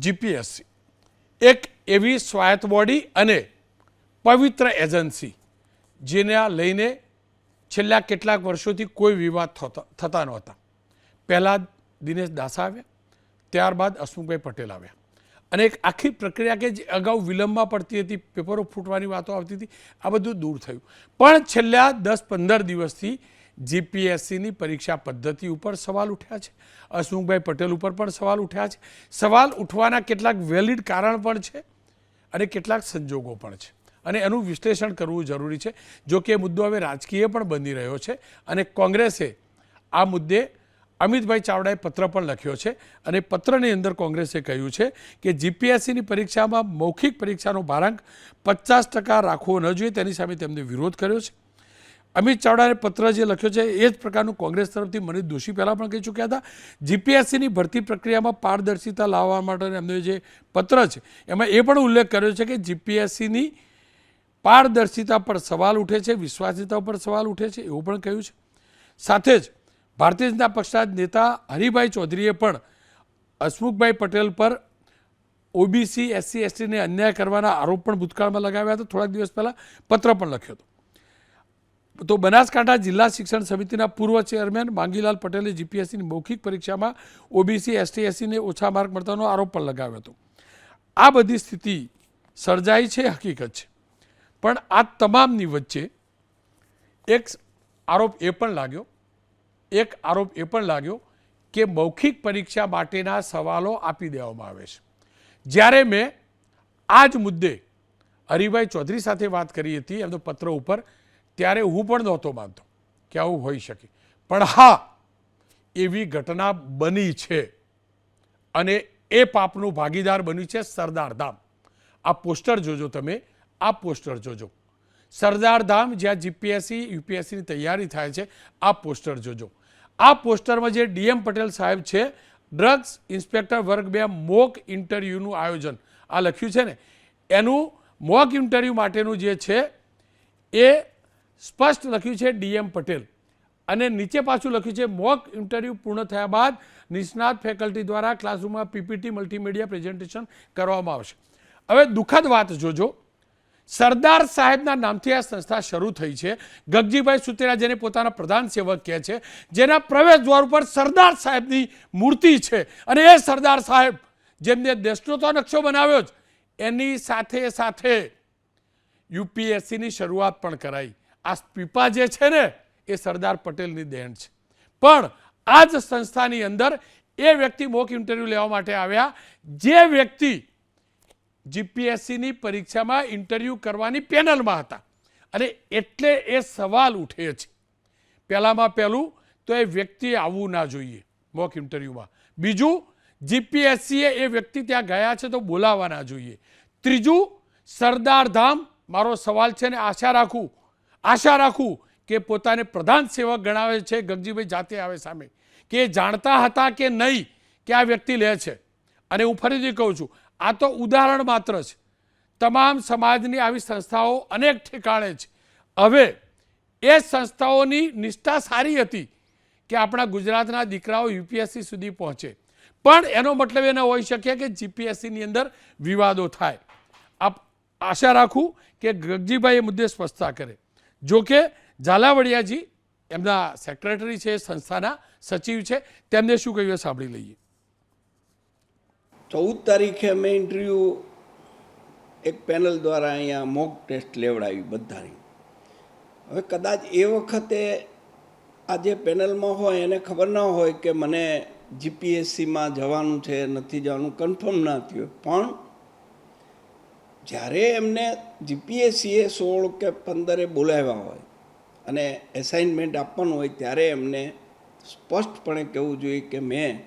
GPSC એક એવી સ્વાયત્ત બોડી અને પવિત્ર એજન્સી જેને લઈને છેલ્લા કેટલાક વર્ષોથી કોઈ વિવાદ થતા નહોતા. પહેલાં દિનેશ દાસા આવ્યા, ત્યારબાદ હસમુખભાઈ પટેલ આવ્યા અને એક આખી પ્રક્રિયા કે જે અગાઉ વિલંબમાં પડતી હતી, પેપરો ફૂટવાની વાતો આવતી હતી, આ બધું દૂર થયું. પણ છેલ્લા 10-15 દિવસથી જીપીએસસીની પરીક્ષા પદ્ધતિ ઉપર સવાલ ઉઠ્યા છે. હસમુખભાઈ પટેલ ઉપર પણ સવાલ ઉઠ્યા છે. સવાલ ઉઠવાના કેટલાક વેલિડ કારણ પણ છે અને કેટલાક સંજોગો પણ છે અને એનું વિશ્લેષણ કરવું જરૂરી છે. જો કે મુદ્દો હવે રાજકીય પણ બની રહ્યો છે અને કોંગ્રેસે આ મુદ્દે અમિતભાઈ ચાવડાએ પત્ર પણ લખ્યો છે અને પત્રની અંદર કોંગ્રેસે કહ્યું છે કે જીપીએસસીની પરીક્ષામાં મૌખિક પરીક્ષાનો ભારાંક 50% રાખવો ન જોઈએ, તેની સામે તેમને વિરોધ કર્યો છે. અમિત ચાવડાએ પત્ર જે લખ્યો છે એ જ પ્રકારનું કોંગ્રેસ તરફથી મનીષ દોશી પહેલાં પણ કહી ચૂક્યા હતા. જીપીએસસીની ભરતી પ્રક્રિયામાં પારદર્શિતા લાવવા માટે એમને જે પત્ર છે એમાં એ પણ ઉલ્લેખ કર્યો છે કે જીપીએસસીની પારદર્શિતા પર સવાલ ઉઠે છે, વિશ્વાસિતા પર સવાલ ઉઠે છે, એવું પણ કહ્યું છે. સાથે જ ભારતીય જનતા પક્ષના નેતા હરિભાઈ ચૌધરીએ પણ હસમુખભાઈ પટેલ પર ઓબીસી એસસી એસટીને અન્યાય કરવાના આરોપ પણ ભૂતકાળમાં લગાવ્યા હતા. થોડાક દિવસ પહેલાં પત્ર પણ લખ્યો હતો. તો બનાસકાંઠા જિલ્લા શિક્ષણ સમિતિના પૂર્વ ચેરમેન માંગીલાલ પટેલે જીપીએસસીની મૌખિક પરીક્ષામાં ઓબીસી એસટી એસસીને ઓછા માર્ક મળતાનો આરોપ પણ લગાવ્યો હતો. આ બધી સ્થિતિ સર્જાઈ છે, હકીકત છે. પણ આ તમામની વચ્ચે એક આરોપ એ પણ લાગ્યો કે મૌખિક પરીક્ષા માટેના સવાલો આપી દેવામાં આવે છે. જ્યારે મેં આ જ મુદ્દે હરિભાઈ ચૌધરી સાથે વાત કરી હતી એમનો પત્ર ઉપર, ત્યારે હું પણ નહોતો માનતો કે આવું હોઈ શકે. પણ હા, એવી ઘટના બની છે અને એ પાપનું ભાગીદાર બન્યું છે સરદાર ધામ. આ પોસ્ટર જોજો તમે, આ પોસ્ટર જોજો. સરદાર ધામ જ્યાં જીપીએસસી યુપીએસસીની તૈયારી થાય છે, આ પોસ્ટર જોજો. આ પોસ્ટરમાં જે ડીએમ પટેલ સાહેબ છે, ડ્રગ્સ ઇન્સ્પેક્ટર વર્ગ 2 મોક ઇન્ટરવ્યૂનું આયોજન આ લખ્યું છે ને, એનું મોક ઇન્ટરવ્યૂ માટેનું જે છે એ સ્પષ્ટ લખ્યું છે ડીએમ પટેલ અને નીચે પાછું લખ્યું છે મોક ઇન્ટરવ્યૂ પૂર્ણ થયા બાદ નિષ્ણાત ફેકલ્ટી દ્વારા ક્લાસરૂમમાં પીપીટી મલ્ટીમીડિયા પ્રેઝન્ટેશન કરવામાં આવશે. હવે દુઃખદ વાત જોજો, સરદાર સાહેબના નામથી આ સંસ્થા શરૂ થઈ છે. ગગજીભાઈ સુતેરા જેને પોતાના પ્રધાન સેવક કહે છે, જેના પ્રવેશ દ્વાર ઉપર સરદાર સાહેબની મૂર્તિ છે અને એ સરદાર સાહેબ જેમને દેશનો તો નકશો બનાવ્યો જ, એની સાથે સાથે યુપીએસસીની શરૂઆત પણ કરાઈ. આ પીપા જે છે ને એ સરદાર પટેલની દેન છે. પણ આ જ સંસ્થાની અંદર એ વ્યક્તિ મોક ઇન્ટરવ્યૂ લેવા માટે આવ્યા જે વ્યક્તિ જીપીએસસીની પરીક્ષામાં ઇન્ટરવ્યૂ કરવાની પેનલમાં હતા અને એટલે એ સવાલ ઉઠે છે. પહેલું તો એ વ્યક્તિએ આવવું ના જોઈએ મોક ઇન્ટરવ્યૂમાં. બીજું, જીપીએસસીએ એ વ્યક્તિ ત્યાં ગયા છે તો બોલાવવા ના જોઈએ. ત્રીજું, સરદાર ધામ, મારો સવાલ છે ને આશા રાખું કે પોતાને પ્રધાન સેવક ગણાવે છે ગગજીભાઈ જાતે આવે સામે, કે જાણતા હતા કે નહીં કે આ વ્યક્તિ લે છે. અને હું ફરીથી કહું છું, આ તો ઉદાહરણ માત્ર છે. તમામ સમાજની આવી સંસ્થાઓ અનેક ઠેકાણે છે. હવે એ સંસ્થાઓની નિષ્ઠા સારી હતી કે આપણા ગુજરાતના દીકરાઓ યુપીએસસી સુધી પહોંચે, પણ એનો મતલબ એ ન હોઈ શકે કે જીપીએસસીની અંદર વિવાદો થાય. આશા રાખું કે ગગજીભાઈ એ મુદ્દે સ્પષ્ટતા કરે. જો કે ઝાલાવાડિયાજી એમના સેક્રેટરી છે, સંસ્થાના સચિવ છે, તેમને શું કહ્યું સાંભળી લઈએ. 14 તારીખે અમે ઇન્ટરવ્યૂ એક પેનલ દ્વારા અહીંયા મોક ટેસ્ટ લેવડાવી બધાની. હવે કદાચ એ વખતે આ જે પેનલમાં હોય એને ખબર ન હોય કે મને જીપીએસસીમાં જવાનું છે નથી જવાનું, કન્ફર્મ ના થયું. પણ જ્યારે એમને જીપીએસસીએ 16 કે 15 બોલાવ્યા હોય અને એસાઇનમેન્ટ આપવાનું હોય ત્યારે એમને સ્પષ્ટપણે કહેવું જોઈએ કે મેં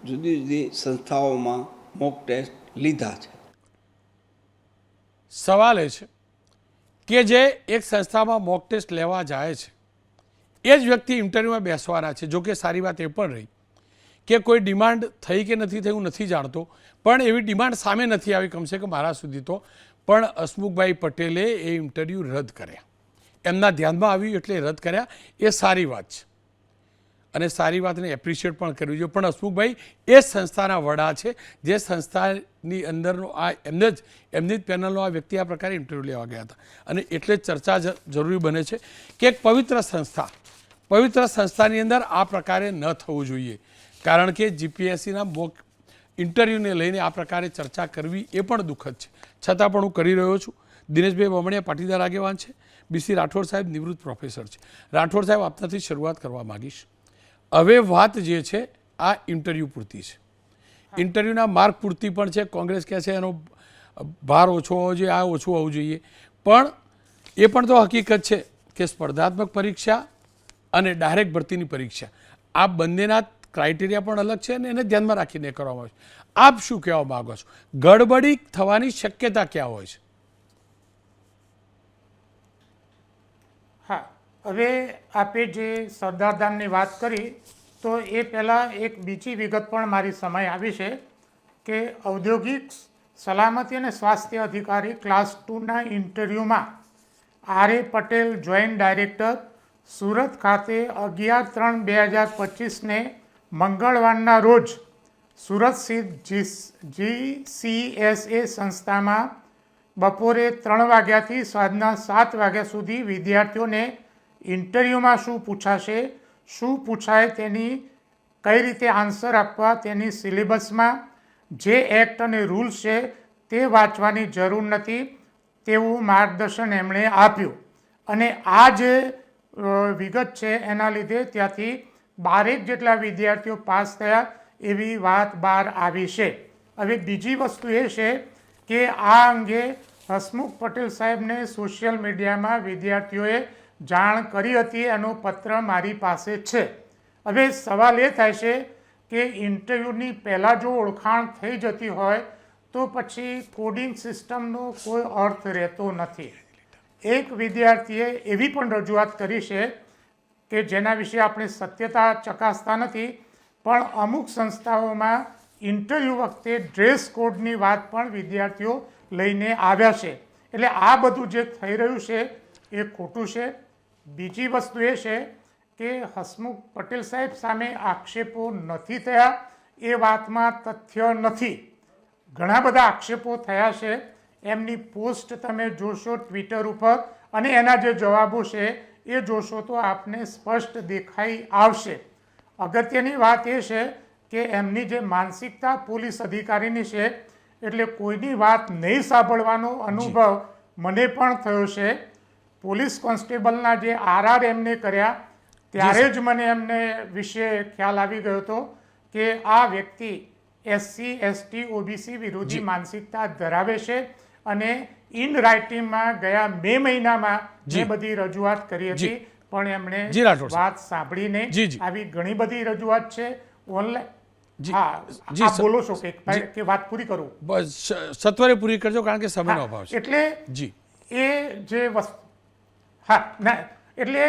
જુદી જુદી સંસ્થાઓમાં મોક ટેસ્ટ લીધા છે. સવાલ એ છે કે જે એક સંસ્થામાં મોક ટેસ્ટ લેવા જાય છે એ જ વ્યક્તિ ઇન્ટરવ્યૂમાં બેસવાના છે. જો કે સારી વાત એ પણ રહી કે કોઈ ડિમાન્ડ થઈ કે નથી થઈ હું નથી જાણતો, પણ એવી ડિમાન્ડ સામે નથી આવી કમસે કમ મારા સુધી તો. પણ હસમુખભાઈ પટેલે એ ઇન્ટરવ્યૂ રદ કર્યા. એમના ધ્યાનમાં આવ્યું એટલે રદ કર્યા, એ સારી વાત છે. અને સારી વાતને એપ્રિશિએટ પણ કરવી જોઈએ. પણ હસમુખભાઈ એ સંસ્થાના વડા છે જે સંસ્થાની અંદરનો આ એમની જ પેનલનો આ વ્યક્તિ આ પ્રકારે ઇન્ટરવ્યૂ લેવા ગયા હતા. અને એટલે જ ચર્ચા જરૂરી બને છે કે એક પવિત્ર સંસ્થાની અંદર આ પ્રકારે ન થવું જોઈએ. કારણ કે જીપીએસસીના મોક ઇન્ટરવ્યૂને લઈને આ પ્રકારે ચર્ચા કરવી એ પણ દુઃખદ છે. છતાં પણ હું કરી રહ્યો છું. દિનેશભાઈ બામણિયા પાટીદાર આગેવાન છે. બીસી રાઠોડ સાહેબ નિવૃત્ત પ્રોફેસર છે. રાઠોડ સાહેબ આપનાથી શરૂઆત કરવા માગીશ. હવે વાત જે છે આ ઇન્ટરવ્યૂ પૂરતી છે, ઇન્ટરવ્યૂના માર્ક પૂરતી પણ છે. કોંગ્રેસ કહે છે એનો ભાર ઓછો હોવો જોઈએ, આ ઓછું હોવું જોઈએ. પણ એ પણ તો હકીકત છે કે સ્પર્ધાત્મક પરીક્ષા અને ડાયરેક્ટ ભરતીની પરીક્ષા આ બંનેના ક્રાઇટેરિયા પણ અલગ છે અને એને ધ્યાનમાં રાખીને કરવામાં આવે છે. આપ શું કહેવા માગો છો? ગડબડી થવાની શક્યતા ક્યાં હોય છે? હા, હવે આપે જે સરદારધામની વાત કરી તો એ પહેલાં એક બીજી વિગત પણ મારી સમય આવી છે કે ઔદ્યોગિક સલામતી અને સ્વાસ્થ્ય અધિકારી ક્લાસ 2ના ઇન્ટરવ્યૂમાં R A. Patel joint director Surat ખાતે 11/3/2025ને મંગળવારના રોજ સુરત સ્થિત GCSA સંસ્થામાં બપોરે 3 વાગ્યાથી સાંજના 7 વાગ્યા સુધી વિદ્યાર્થીઓને ઇન્ટરવ્યૂમાં શું પૂછાશે, શું પૂછાય, તેની કઈ રીતે આન્સર આપવા, તેની સિલેબસમાં જે એક્ટ અને રૂલ્સ છે તે વાંચવાની જરૂર નથી તેવું માર્ગદર્શન એમણે આપ્યું. અને આ જે વિગત છે એના લીધે ત્યાંથી 12 જેટલા વિદ્યાર્થીઓ પાસ થયા એવી વાત બહાર આવી છે. હવે બીજી વસ્તુ એ છે કે આ અંગે હસમુખ પટેલ સાહેબને સોશિયલ મીડિયામાં વિદ્યાર્થીઓએ જાણ કરી હતી, એનો પત્ર મારી પાસે છે. હવે સવાલ એ થાય છે કે ઇન્ટરવ્યૂની પહેલાં જો ઓળખાણ થઈ જતી હોય તો પછી કોડિંગ સિસ્ટમનો કોઈ અર્થ રહેતો નથી. એક વિદ્યાર્થીએ એવી પણ રજૂઆત કરી છે કે જેના વિશે આપણે સત્યતા ચકાસતા નથી, પણ અમુક સંસ્થાઓમાં ઇન્ટરવ્યૂ વખતે ડ્રેસ કોડની વાત પણ વિદ્યાર્થીઓ લઈને આવ્યા છે. એટલે આ બધું જે થઈ રહ્યું છે એ ખોટું છે. બીજી વસ્તુ એ છે કે હસમુખ પટેલ સાહેબ સામે આક્ષેપો નથી થયા એ વાતમાં તથ્ય નથી. ઘણા બધા આક્ષેપો થયા છે. એમની પોસ્ટ તમે જોશો ટ્વિટર ઉપર અને એના જે જવાબો છે એ જોશો તો આપને સ્પષ્ટ દેખાઈ આવશે. અગત્યની વાત એ છે કે એમની જે માનસિકતા પોલીસ અધિકારીની છે એટલે કોઈની વાત નહીં સાંભળવાનો અનુભવ મને પણ થયો છે. પોલીસ કોન્સ્ટેબલના જે આરઆર એમને કર્યા ત્યારે જ મને એમને વિશે ખ્યાલ આવી ગયો હતો કે આ વ્યક્તિ SC ST OBC વિરોધી માનસિકતા ધરાવે છે. અને ઇન રાઇટિંગમાં ગયા મે મહિનામાં જે બધી રજૂઆત કરી હતી પણ એમણે વાત સાંભળીને આવી ઘણી બધી રજૂઆત છે ઓનલાઈન. હા, બોલો છો કે વાત પૂરી કરું? બસ સત્વરે પૂરી કરજો કારણ કે સમયનો અભાવ છે. એટલે એ જે વસ્તુ ના એટલે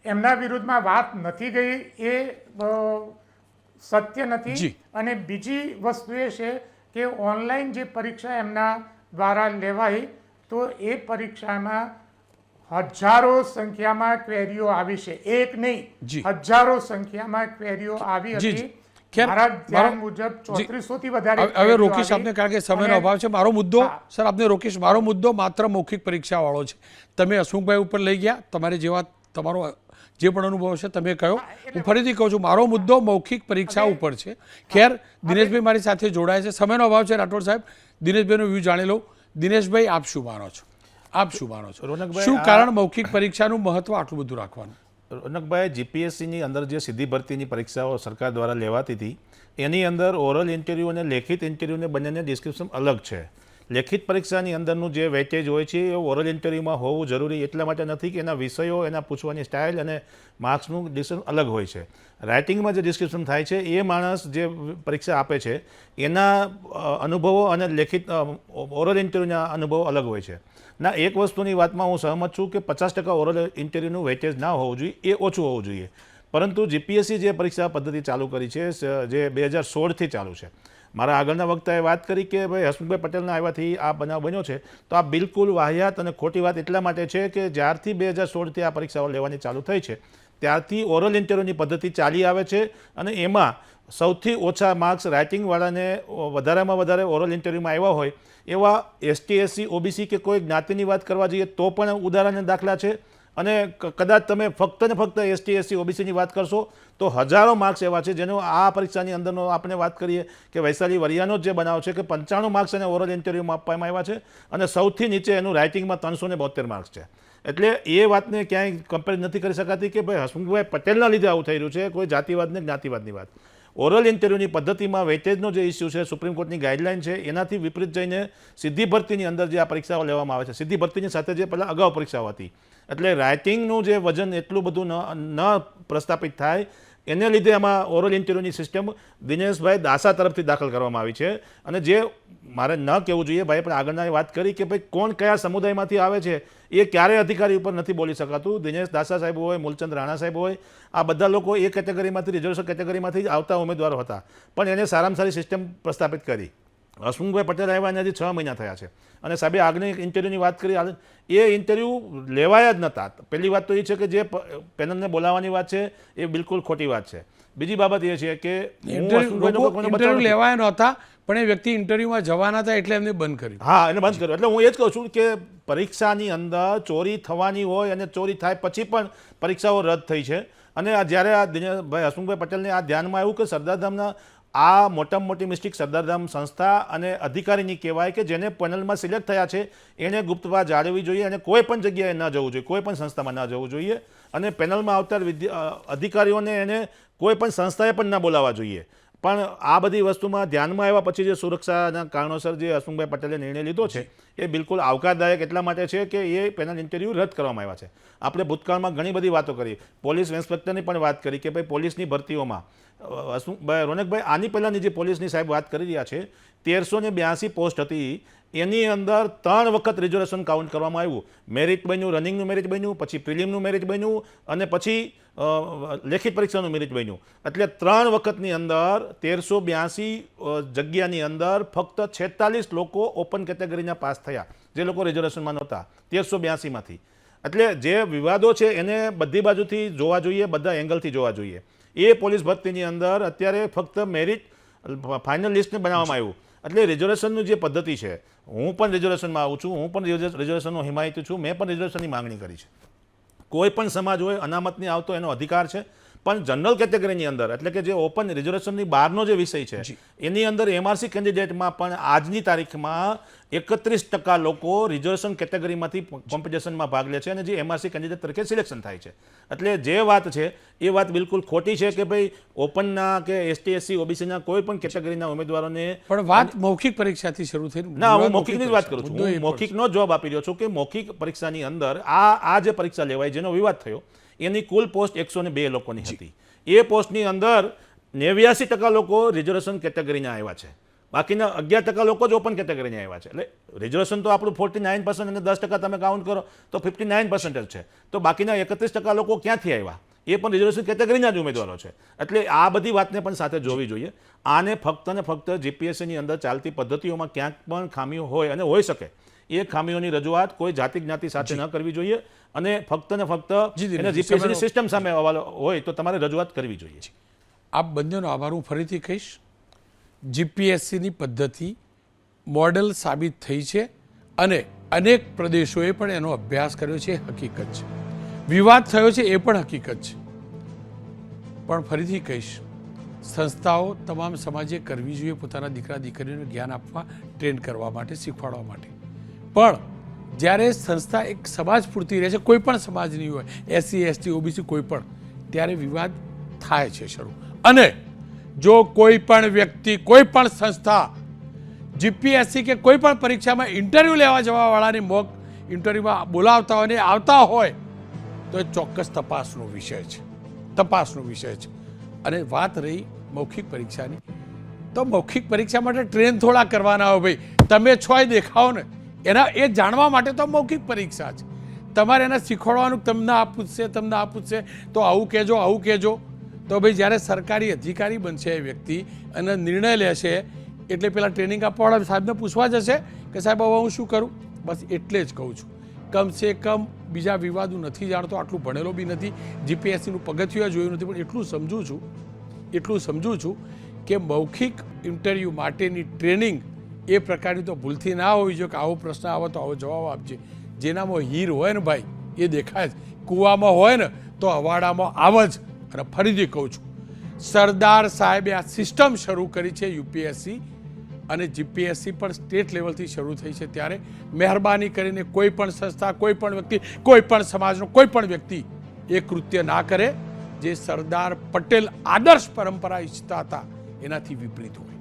એમના વિરુદ્ધમાં વાત નથી ગઈ એ સત્ય નથી. અને બીજી વસ્તુ એ છે કે ઓનલાઈન જે પરીક્ષા એમના દ્વારા લેવાઈ તો એ પરીક્ષામાં હજારો સંખ્યામાં ક્વેરીઓ આવી છે. એક નહીં, હજારો સંખ્યામાં ક્વેરીઓ આવી હતી. મારા ધ્યાન મુજબ 3400 થી વધારે. હવે રોકીશ આપને કારણ કે સમયનો અભાવ છે. મારો મુદ્દો સર આપને રોકીશ. મારો મુદ્દો માત્ર મૌખિક પરીક્ષા વાળો છે. તમે હસમુખભાઈ ઉપર લઈ ગયા, તમારે જેવા તમારો જે પણ અનુભવ છે તમે કહ્યો. હું ફરીથી કહું છું મારો મુદ્દો મૌખિક પરીક્ષા ઉપર છે. ખેર દિનેશભાઈ મારી સાથે જોડાય છે. સમયનો અભાવ છે રાઠોડ સાહેબ. દિનેશભાઈનો વ્યૂ જાણી લઉં. દિનેશભાઈ આપ શું માનો છો? શું કારણ મૌખિક પરીક્ષાનું મહત્વ આટલું બધું રાખવાનું? રોનકભાઈ, જીપીએસસીની અંદર જે સીધી ભરતીની પરીક્ષાઓ સરકાર દ્વારા લેવાતી હતી એની અંદર ઓરલ ઇન્ટરવ્યૂ અને લેખિત ઇન્ટરવ્યૂને બંનેને ડિસ્ક્રિપ્શન અલગ છે. લેખિત પરીક્ષાની અંદરનું જે વેટેજ હોય છે એ ઓરલ ઇન્ટરવ્યૂમાં હોવું જરૂરી એટલા માટે નથી કે એના વિષયો, એના પૂછવાની સ્ટાઇલ અને માર્ક્સનું ડિસ્ક્રિપ્શન અલગ હોય છે. રાઇટિંગમાં જે ડિસ્ક્રિપ્શન થાય છે એ માણસ જે પરીક્ષા આપે છે એના અનુભવો અને લેખિત ઓરલ ઇન્ટરવ્યૂના અનુભવો અલગ હોય છે. ના, એક વસ્તુની વાતમાં હું સહમત છું કે 50% ઓરલ ઇન્ટરવ્યૂનું વેટેજ ના હોવું જોઈએ, એ ઓછું હોવું જોઈએ. પરંતુ જીપીએસસી જે પરીક્ષા પદ્ધતિ ચાલુ કરી છે જે 2016થી ચાલુ છે. મારા આગળના વક્તાએ વાત કરી કે ભાઈ હસમુખભાઈ પટેલના આવ્યાથી આ બનાવ બન્યો છે, તો આ બિલકુલ વાહિયાત અને ખોટી વાત એટલા માટે છે કે જ્યારથી 2016થી આ પરીક્ષાઓ લેવાની ચાલુ થઈ છે ત્યારથી ઓરલ ઇન્ટરવ્યૂની પદ્ધતિ ચાલી આવે છે અને એમાં સૌથી ઓછા માર્ક્સ રાઇટિંગવાળાને વધારેમાં વધારે ઓરલ ઇન્ટરવ્યૂમાં આવ્યા હોય એવા એસટી એસસી ઓબીસી કે કોઈ જ્ઞાતિની વાત કરવા જઈએ તો પણ ઉદાહરણ દાખલા છે અને કદાચ તમે ફક્ત ને ફક્ત એસટી એસસી ઓબીસીની વાત કરશો તો હજારો માર્ક્સ એવા છે જેનો આ પરીક્ષાની અંદરનો આપણે વાત કરીએ કે વૈશાલી વરિયાનો જે બનાવ છે કે 95 માર્ક્સ એને ઓરલ ઇન્ટરવ્યૂમાં આપવામાં આવ્યા છે અને સૌથી નીચે એનું રાઇટિંગમાં 372 માર્ક્સ છે. એટલે એ વાતને ક્યાંય કમ્પેર નથી કરી શકાતી કે ભાઈ હસમુખભાઈ પટેલના લીધે આવું થઈ રહ્યું છે, કોઈ જાતિવાદ ને જ્ઞાતિવાદની વાત. ઓરલ ઇન્ટરવ્યૂની પદ્ધતિમાં વેટેજનો જે ઇસ્યુ છે, સુપ્રીમ કોર્ટની ગાઈડલાઇન છે, એનાથી વિપરીત જઈને સીધી ભરતીની અંદર જે આ પરીક્ષાઓ લેવામાં આવે છે, સીધી ભરતીની સાથે જે પહેલાં અગાઉ પરીક્ષાઓ હતી, એટલે રાઇટિંગનું જે વજન એટલું બધું ન પ્રસ્થાપિત થાય એને લીધે આમાં ઓરલ ઇન્ટરવ્યૂની સિસ્ટમ દિનેશભાઈ દાસા તરફથી દાખલ કરવામાં આવી છે. અને જે મારે ન કહેવું જોઈએ, ભાઈ પણ આગળના વાત કરી કે ભાઈ કોણ કયા સમુદાયમાંથી આવે છે એ ક્યારેય અધિકારી ઉપર નથી બોલી શકાતું. દિનેશ દાસા સાહેબ હોય, મૂલચંદ રાણા સાહેબ હોય, આ બધા લોકો એ કેટેગરીમાંથી, રિઝર્વેશન કેટેગરીમાંથી જ આવતા ઉમેદવારો હતા, પણ એને સારામાં સારી સિસ્ટમ પ્રસ્થાપિત કરી. હસમુખભાઈ પટેલ આવ્યા એનાથી 6 મહિના થયા છે અને સાહેબે આગળની ઇન્ટરવ્યૂની વાત કરી, એ ઇન્ટરવ્યૂ લેવાયા જ નહોતા. પહેલી વાત તો એ છે કે જે પેનલને બોલાવવાની વાત છે એ બિલકુલ ખોટી વાત છે. બીજી બાબત એ છે કે ઇન્ટરવ્યૂ લેવાયા નહોતા પણ એ વ્યક્તિ ઇન્ટરવ્યૂમાં જવાના હતા એટલે એમને બંધ કર્યું. હા, એને બંધ કર્યું. એટલે હું એ જ કહું છું કે પરીક્ષાની અંદર ચોરી થવાની હોય અને ચોરી થાય પછી પણ પરીક્ષાઓ રદ થઈ છે. અને જ્યારે આ દિનેશભાઈ હસમુખભાઈ પટેલને આ ધ્યાનમાં આવ્યું કે સરદારધામના આ મોટામાં મોટી મિસ્ટેક સરદારધામ સંસ્થા અને અધિકારીની કહેવાય કે જેને પેનલમાં સિલેક્ટ થયા છે એને ગુપ્તતા જાળવવી જોઈએ અને કોઈ પણ જગ્યાએ ન જવું જોઈએ, કોઈ પણ સંસ્થામાં ન જવું જોઈએ અને પેનલમાં આવતા અધિકારીઓને એને કોઈ પણ સંસ્થાએ પણ ન બોલાવવા જોઈએ. પણ આ બધી વસ્તુમાં ધ્યાનમાં આવ્યા પછી જે સુરક્ષાના કારણોસર જે હસમુખભાઈ પટેલે નિર્ણય લીધો છે એ બિલકુલ આવકારદાયક એટલા માટે છે કે એ પેનલ ઇન્ટરવ્યૂ રદ કરવામાં આવ્યા છે. આપણે ભૂતકાળમાં ઘણી બધી વાતો કરી, પોલીસ ઇન્સ્પેક્ટરની પણ વાત કરી કે ભાઈ પોલીસની ભરતીઓમાં રોનકભાઈ આની પહેલાંની જે પોલીસની સાહેબ વાત કરી રહ્યા છે 1382 પોસ્ટ હતી, એની અંદર 3 વખત રિઝર્વેશન કાઉન્ટ કરવામાં આવ્યું. મેરિટ બન્યું, રનિંગનું મેરિટ બન્યું, પછી પ્રિલિમનું મેરિટ બન્યું અને પછી લેખિત પરીક્ષાનું મેરિટ બન્યું. એટલે 3 વખતની અંદર 1382 જગ્યાની અંદર ફક્ત 46 લોકો ઓપન કેટેગરીના પાસ થયા, જે લોકો રિઝર્વેશનમાં નહોતા 1382માંથી. એટલે જે વિવાદો છે એને બધી બાજુથી જોવા જોઈએ, બધા એંગલથી જોવા જોઈએ. એ પોલીસ ભરતીની અંદર અત્યારે ફક્ત મેરિટ ફાઇનલ લિસ્ટને બનાવવામાં આવ્યું. એટલે રિઝર્વેશનની જે પદ્ધતિ છે, હું પણ રિઝર્વેશનમાં આવું છું, હું પણ રિઝર્વેશનનો હિમાયતી છું, મેં પણ રિઝર્વેશનની માંગણી કરી છે. કોઈ પણ સમાજ હોય અનામતની આવતો એનો અધિકાર છે, પણ જનરલ કેટેગરીની અંદર એટલે કે જે ઓપન રિઝર્વેશનની બહારનો જે વિષય છે એની અંદર એમઆરસી કેન્ડિડેટમાં પણ આજની તારીખમાં 31% લોકો રિઝર્વેશન કેટેગરીમાંથી કોમ્પિટિશનમાં ભાગ લે છે અને જે એમઆરસી કેન્ડિડેટ તરીકે સિલેક્શન થાય છે. એટલે જે વાત છે એ વાત બિલકુલ ખોટી છે કે ભાઈ ઓપનના કે એસટી એસસી ઓબીસીના કોઈ પણ કેટેગરીના ઉમેદવારોને. પણ વાત મૌખિક પરીક્ષાથી શરૂ થઈ. ના, હું મૌખિકની જ વાત કરું છું. હું મૌખિકનો જવાબ આપી રહ્યો છું કે મૌખિક પરીક્ષાની અંદર આ જે પરીક્ષા લેવાય જેનો વિવાદ થયો એની કુલ પોસ્ટ 102 લોકોની હતી. એ પોસ્ટની અંદર 89% લોકો રિઝર્વેશન કેટેગરીના આવ્યા છે, બાકીના 11% લોકો જ ઓપન કેટેગરીના આવ્યા છે. એટલે રિઝર્વેશન તો આપણું 49% અને 10% તમે કાઉન્ટ કરો તો 59% છે. તો બાકીના 31% લોકો ક્યાંથી આવ્યા? એ પણ રિઝર્વેશન કેટેગરીના જ ઉમેદવારો છે. એટલે આ બધી વાતને પણ સાથે જોવી જોઈએ. આને ફક્ત ને ફક્ત જીપીએસસીની અંદર ચાલતી પદ્ધતિઓમાં ક્યાંક પણ ખામીઓ હોય અને હોઈ શકે, એ ખામીઓની રજૂઆત કોઈ જાતિ જ્ઞાતિ સાથે ન કરવી જોઈએ અને ફક્ત ને ફક્ત એને જીપીએસસીની સિસ્ટમ સામે હોય તો તમારે રજૂઆત કરવી જોઈએ. આપ બંનેનો આભાર. હું ફરીથી કહીશ, જીપીએસસીની પદ્ધતિ મોડેલ સાબિત થઈ છે અને અનેક પ્રદેશોએ પણ એનો અભ્યાસ કર્યો છે, હકીકત છે. વિવાદ થયો છે એ પણ હકીકત છે. પણ ફરીથી કહીશ, સંસ્થાઓ તમામ સમાજે કરવી જોઈએ પોતાના દીકરા દીકરીઓને જ્ઞાન આપવા, ટ્રેન કરવા માટે, શીખવાડવા માટે. પણ જ્યારે સંસ્થા એક સમાજ પૂરતી રહે છે, કોઈ પણ સમાજની હોય, એસસી એસટી ઓબીસી કોઈ પણ, ત્યારે વિવાદ થાય છે શરૂ. અને જો કોઈ પણ વ્યક્તિ, કોઈ પણ સંસ્થા જીપીએસસી કે કોઈ પણ પરીક્ષામાં ઇન્ટરવ્યૂ લેવા જવાવાળાની મોક ઇન્ટરવ્યૂમાં બોલાવતા હોય ને આવતા હોય તો એ ચોક્કસ તપાસનો વિષય છે, તપાસનો વિષય છે. અને વાત રહી મૌખિક પરીક્ષાની, તો મૌખિક પરીક્ષા માટે ટ્રેન થોડા કરવાના હોય ભાઈ, તમે છોય દેખાઓ ને એના એ જાણવા માટે તો મૌખિક પરીક્ષા છે. તમારે એને શીખવાડવાનું, તમને આ પૂછશે, તમને આ પૂછશે, તો આવું કહેજો, આવું કહેજો. તો ભાઈ જ્યારે સરકારી અધિકારી બનશે એ વ્યક્તિ અને નિર્ણય લેશે એટલે પેલા ટ્રેનિંગ આપવાવાળા સાહેબને પૂછવા જશે કે સાહેબ હવે હું શું કરું? બસ એટલે જ કહું છું, કમસે કમ બીજા વિવાદો નથી જાણતો, આટલું ભણેલો બી નથી, જીપીએસસીનું પગથિયું જોયું નથી, પણ એટલું સમજું છું કે મૌખિક ઇન્ટરવ્યૂ માટેની ટ્રેનિંગ એ પ્રકારની તો ભૂલથી ના હોવી જોઈએ કે આવો પ્રશ્ન આવે તો આવો જવાબ આપજે. જેનામાં હીર હોય ને ભાઈ એ દેખાય જ, કૂવામાં હોય ને તો હવાડામાં આવે જ. અને ફરીથી કહું છું, સરદાર સાહેબે આ સિસ્ટમ શરૂ કરી છે યુપીએસસી અને જીપીએસસી પણ સ્ટેટ લેવલથી શરૂ થઈ છે. ત્યારે મહેરબાની કરીને કોઈ પણ સંસ્થા, કોઈ પણ વ્યક્તિ, કોઈ પણ સમાજનો કોઈ પણ વ્યક્તિ એ કૃત્ય ના કરે જે સરદાર પટેલ આદર્શ પરંપરા ઈચ્છતા હતા એનાથી વિપરીત હોય.